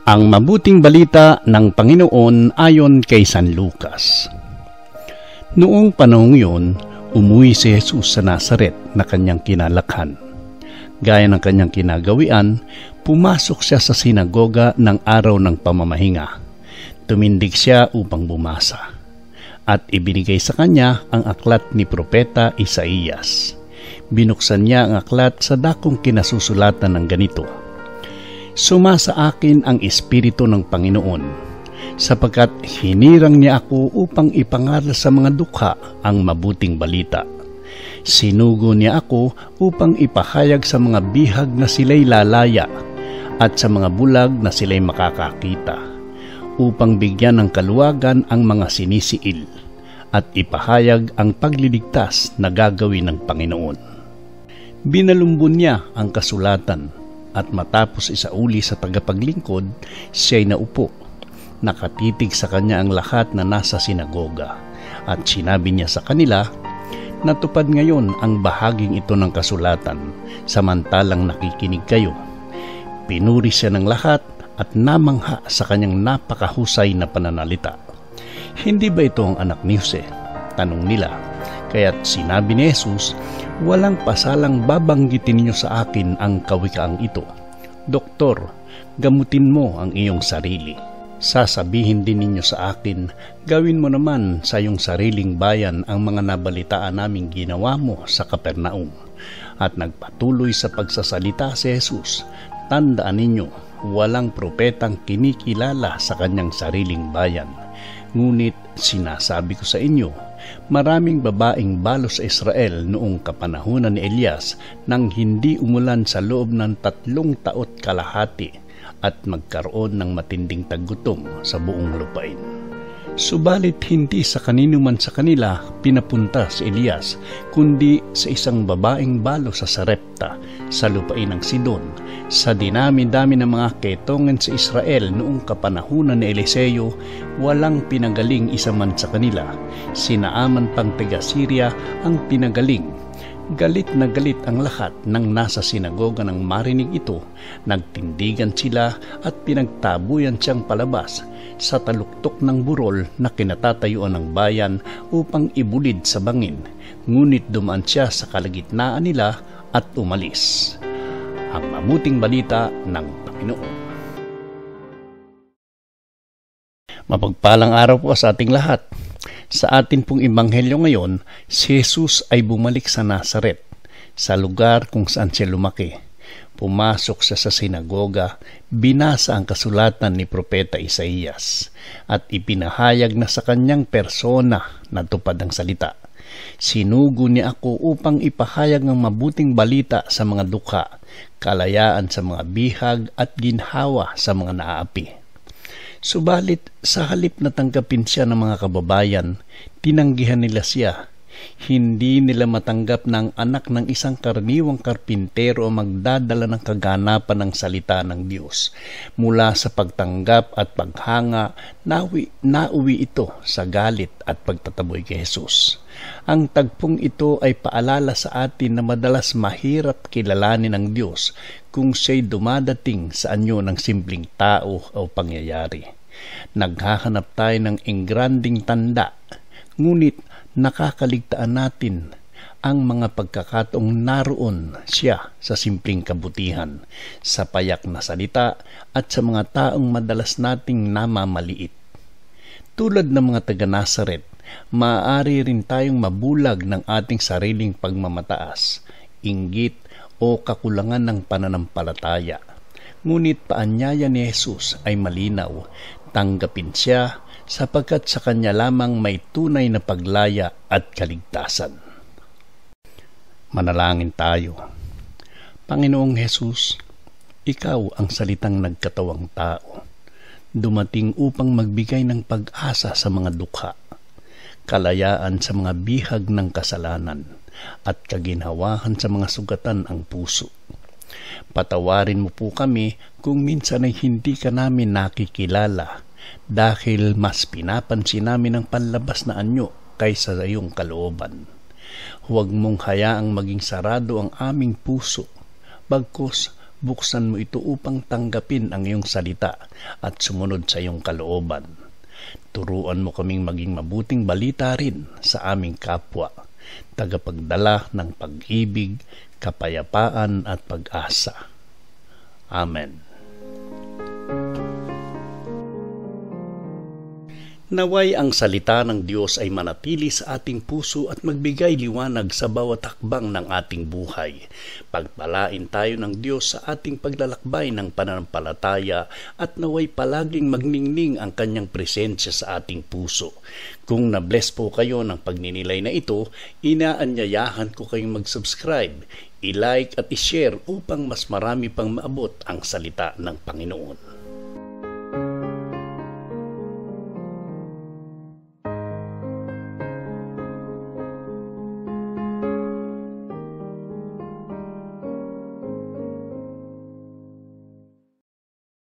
Ang mabuting balita ng Panginoon ayon kay San Lucas. Noong panahong yun, umuwi si Jesus sa Nazaret na kanyang kinalakhan. Gaya ng kanyang kinagawian, pumasok siya sa sinagoga ng araw ng pamamahinga. Tumindig siya upang bumasa. At ibinigay sa kanya ang aklat ni Propeta Isaías. Binuksan niya ang aklat sa dakong kinasusulatan ng ganito: Sumasa akin ang Espiritu ng Panginoon, sapagkat hinirang niya ako upang ipangaral sa mga dukha ang mabuting balita. Sinugo niya ako upang ipahayag sa mga bihag na sila'y lalaya, at sa mga bulag na sila'y makakakita, upang bigyan ng kaluwagan ang mga sinisiil, at ipahayag ang pagliligtas na gagawin ng Panginoon. Binalumbon niya ang kasulatan, at matapos isauli sa tagapaglingkod, siya'y naupo. Nakatitig sa kanya ang lahat na nasa sinagoga. At sinabi niya sa kanila, natupad ngayon ang bahaging ito ng kasulatan, samantalang nakikinig kayo. Pinuri siya ng lahat at namangha sa kanyang napakahusay na pananalita. Hindi ba ito ang anak ni Jose? Tanong nila. Kaya't sinabi ni Jesus, walang pasalang babanggitin niyo sa akin ang kawikaang ito. Doktor, gamutin mo ang iyong sarili. Sasabihin din ninyo sa akin, gawin mo naman sa iyong sariling bayan ang mga nabalitaan naming ginawa mo sa Capernaum. At nagpatuloy sa pagsasalita si Jesus, tandaan ninyo, walang propetang kinikilala sa kanyang sariling bayan. Ngunit sinasabi ko sa inyo, maraming babaeng balo sa Israel noong kapanahunan ni Elias nang hindi umulan sa loob ng 3 taot kalahati at magkaroon ng matinding taggutom sa buong lupain. Subalit hindi sa kanino man sa kanila pinapunta si Elias, kundi sa isang babaeng balo sa Sarepta sa lupain ng Sidon, sa dinami-dami ng mga ketongan sa Israel noong kapanahunan ni Eliseo. Walang pinagaling isa man sa kanila. Sinaaman pang taga Syria ang pinagaling. Galit na galit ang lahat ng nasa sinagoga nang marinig ito. Nagtindigan sila at pinagtabuyan siyang palabas sa taluktok ng burol na kinatatayuan ng bayan upang ibulid sa bangin. Ngunit dumaan siya sa kalagitnaan nila at umalis. Ang mabuting balita ng Panginoon. Mapagpalang araw po sa ating lahat. Sa atin pong ebanghelyo ngayon, si Jesus ay bumalik sa Nazaret, sa lugar kung saan siya lumaki. Pumasok siya sa sinagoga, binasa ang kasulatan ni Propeta Isaías, at ipinahayag na sa kanyang persona na tupad ang salita. Sinugo niya ako upang ipahayag ang mabuting balita sa mga dukha, kalayaan sa mga bihag at ginhawa sa mga naaapi. Subalit sa halip na tanggapin siya ng mga kababayan, tinanggihan nila siya. Hindi nila matanggap na ang anak ng isang karaniwang karpintero magdadala ng kaganapan ng salita ng Diyos. Mula sa pagtanggap at paghanga, nauwi ito sa galit at pagtataboy kay Jesus. Ang tagpong ito ay paalala sa atin na madalas mahirap kilalanin ng Diyos kung siya'y dumadating sa anyo ng simpleng tao o pangyayari. Naghahanap tayo ng engranding tanda, ngunit nakakaligtaan natin ang mga pagkakataong naroon siya sa simpleng kabutihan, sa payak na salita at sa mga taong madalas nating namamaliit. Tulad ng mga taga Nazaret, maaari rin tayong mabulag ng ating sariling pagmamataas, inggit o kakulangan ng pananampalataya. Ngunit paanyaya ni Jesus ay malinaw, tanggapin siya sapagkat sa kanya lamang may tunay na paglaya at kaligtasan. Manalangin tayo. Panginoong Jesus, ikaw ang salitang nagkatawang tao, dumating upang magbigay ng pag-asa sa mga dukha, kalayaan sa mga bihag ng kasalanan, at kaginhawahan sa mga sugatan ang puso. Patawarin mo po kami kung minsan ay hindi ka namin nakikilala dahil mas pinapansin namin ang panlabas na anyo kaysa sa iyong kalooban. Huwag mong hayaang maging sarado ang aming puso, bagkus buksan mo ito upang tanggapin ang iyong salita at sumunod sa iyong kalooban. Turuan mo kaming maging mabuting balita rin sa aming kapwa, tagapagdala ng pag-ibig, kapayapaan at pag-asa. Amen. Naway ang salita ng Diyos ay manatili sa ating puso at magbigay liwanag sa bawat hakbang ng ating buhay. Pagpalain tayo ng Diyos sa ating paglalakbay ng pananampalataya at naway palaging magningning ang kanyang presensya sa ating puso. Kung na-bless po kayo ng pagninilay na ito, inaanyayahan ko kayong mag-subscribe, i-like at i-share upang mas marami pang maabot ang salita ng Panginoon.